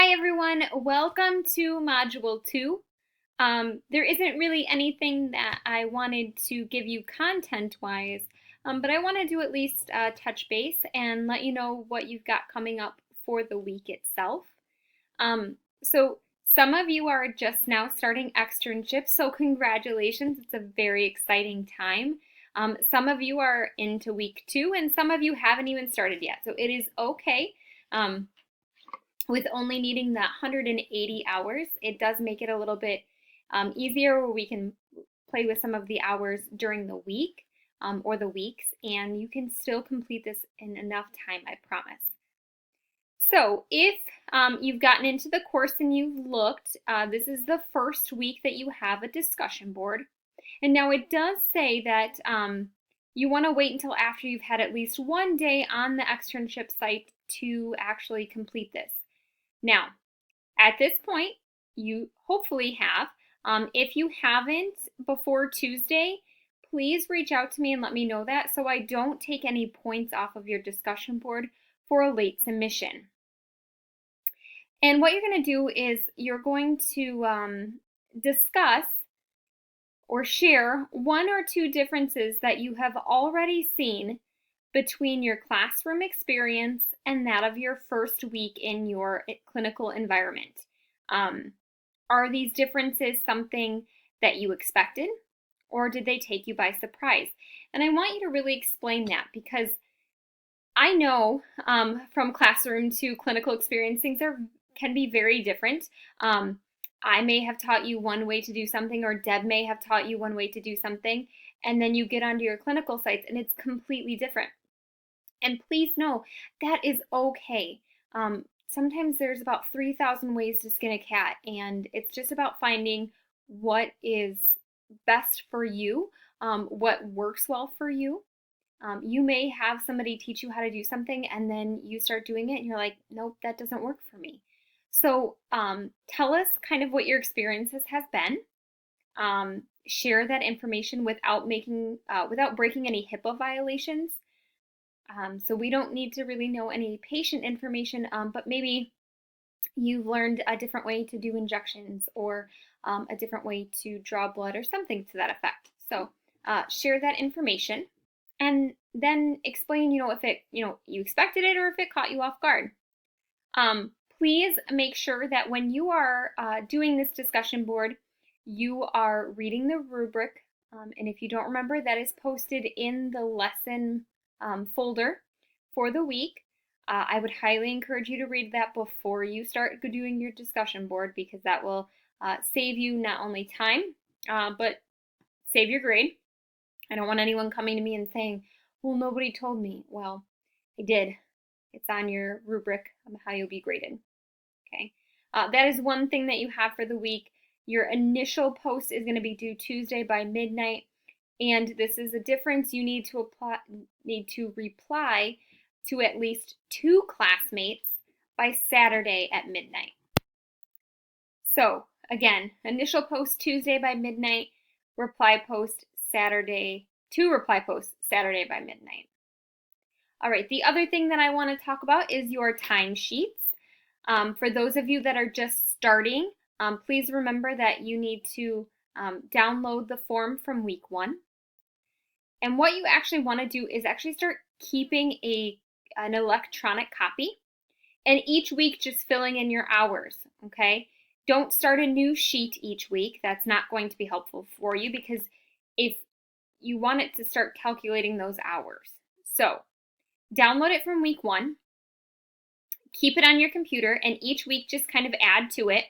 Hi everyone, welcome to Module 2. There isn't really anything that I wanted to give you content-wise, but I want to do at least touch base and let you know what you've got coming up for the week itself. So some of you are just now starting externships, so congratulations, it's a very exciting time. Some of you are into week 2 and some of you haven't even started yet, so it is okay. With only needing that 180 hours, it does make it a little bit easier where we can play with some of the hours during the week or the weeks, and you can still complete this in enough time, I promise. So if you've gotten into the course and you've looked, this is the first week that you have a discussion board. And now it does say that you want to wait until after you've had at least one day on the externship site to actually complete this. Now, at this point, you hopefully have. If you haven't before Tuesday, please reach out to me and let me know that so I don't take any points off of your discussion board for a late submission. And what you're going to do is you're going to discuss or share one or two differences that you have already seen between your classroom experience and that of your first week in your clinical environment. Are these differences something that you expected, or did they take you by surprise? And I want you to really explain that, because I know from classroom to clinical experience, things can be very different. I may have taught you one way to do something, or Deb may have taught you one way to do something, and then you get onto your clinical sites and it's completely different. And please know that is okay. Sometimes there's about 3,000 ways to skin a cat, and it's just about finding what is best for you, what works well for you. You may have somebody teach you how to do something and then you start doing it and you're like, nope, that doesn't work for me. So tell us kind of what your experiences has been. Share that information without breaking any HIPAA violations. So we don't need to really know any patient information, but maybe you've learned a different way to do injections, or a different way to draw blood, or something to that effect. So share that information and then explain, if it, you expected it or if it caught you off guard. Please make sure that when you are doing this discussion board, you are reading the rubric. And if you don't remember, that is posted in the lesson folder for the week. I would highly encourage you to read that before you start doing your discussion board, because that will save you not only time, but save your grade. I don't want anyone coming to me and saying, well, nobody told me. Well, I did. It's on your rubric of how you'll be graded. Okay. That is one thing that you have for the week. Your initial post is going to be due Tuesday by midnight. And this is a difference. You need to reply to at least 2 classmates by Saturday at midnight. So again, initial post Tuesday by midnight, reply post Saturday, 2 reply posts Saturday by midnight. All right, the other thing that I want to talk about is your timesheets. For those of you that are just starting, please remember that you need to download the form from week 1. And what you actually want to do is actually start keeping an electronic copy, and each week just filling in your hours, okay? Don't start a new sheet each week. That's not going to be helpful for you, because if you want it to start calculating those hours. So download it from week 1, keep it on your computer, and each week just kind of add to it.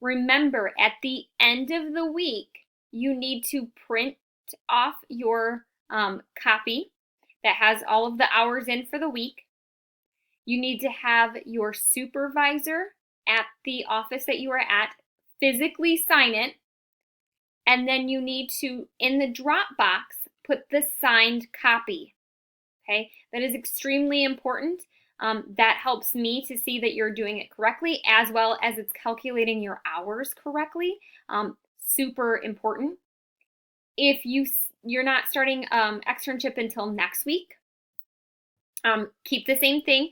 Remember, at the end of the week, you need to print off your copy that has all of the hours in for the week. You need to have your supervisor at the office that you are at physically sign it, and then you need to, in the Dropbox, put the signed copy. Okay, that is extremely important. That helps me to see that you're doing it correctly, as well as it's calculating your hours correctly. Super important. If you're not starting externship until next week, keep the same thing.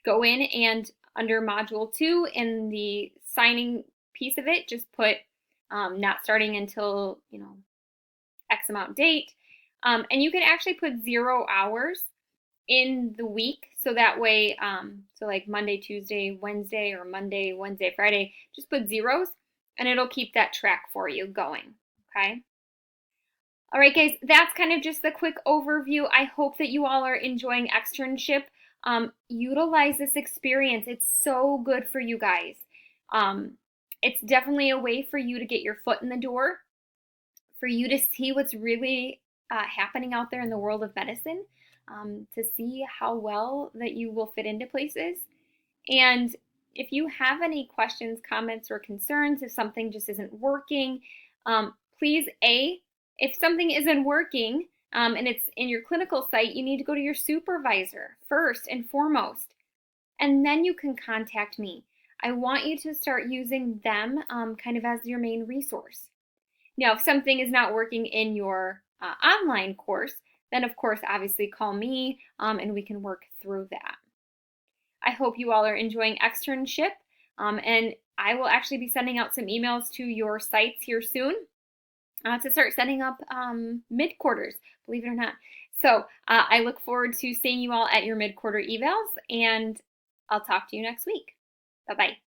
Go in and under Module 2 in the signing piece of it, just put not starting until, X amount date. And you can actually put 0 hours in the week, so that way, so like Monday, Tuesday, Wednesday, or Monday, Wednesday, Friday, just put zeros and it'll keep that track for you going, okay? All right, guys, that's kind of just the quick overview. I hope that you all are enjoying externship. Utilize this experience. It's so good for you guys. It's definitely a way for you to get your foot in the door, for you to see what's really happening out there in the world of medicine, to see how well that you will fit into places. And if you have any questions, comments, or concerns, if something just isn't working, please, if something isn't working and it's in your clinical site, you need to go to your supervisor first and foremost, and then you can contact me. I want you to start using them kind of as your main resource. Now, if something is not working in your online course, then of course, obviously call me and we can work through that. I hope you all are enjoying externship, and I will actually be sending out some emails to your sites here soon to start setting up mid-quarters, believe it or not. So I look forward to seeing you all at your mid-quarter evals, and I'll talk to you next week. Bye-bye.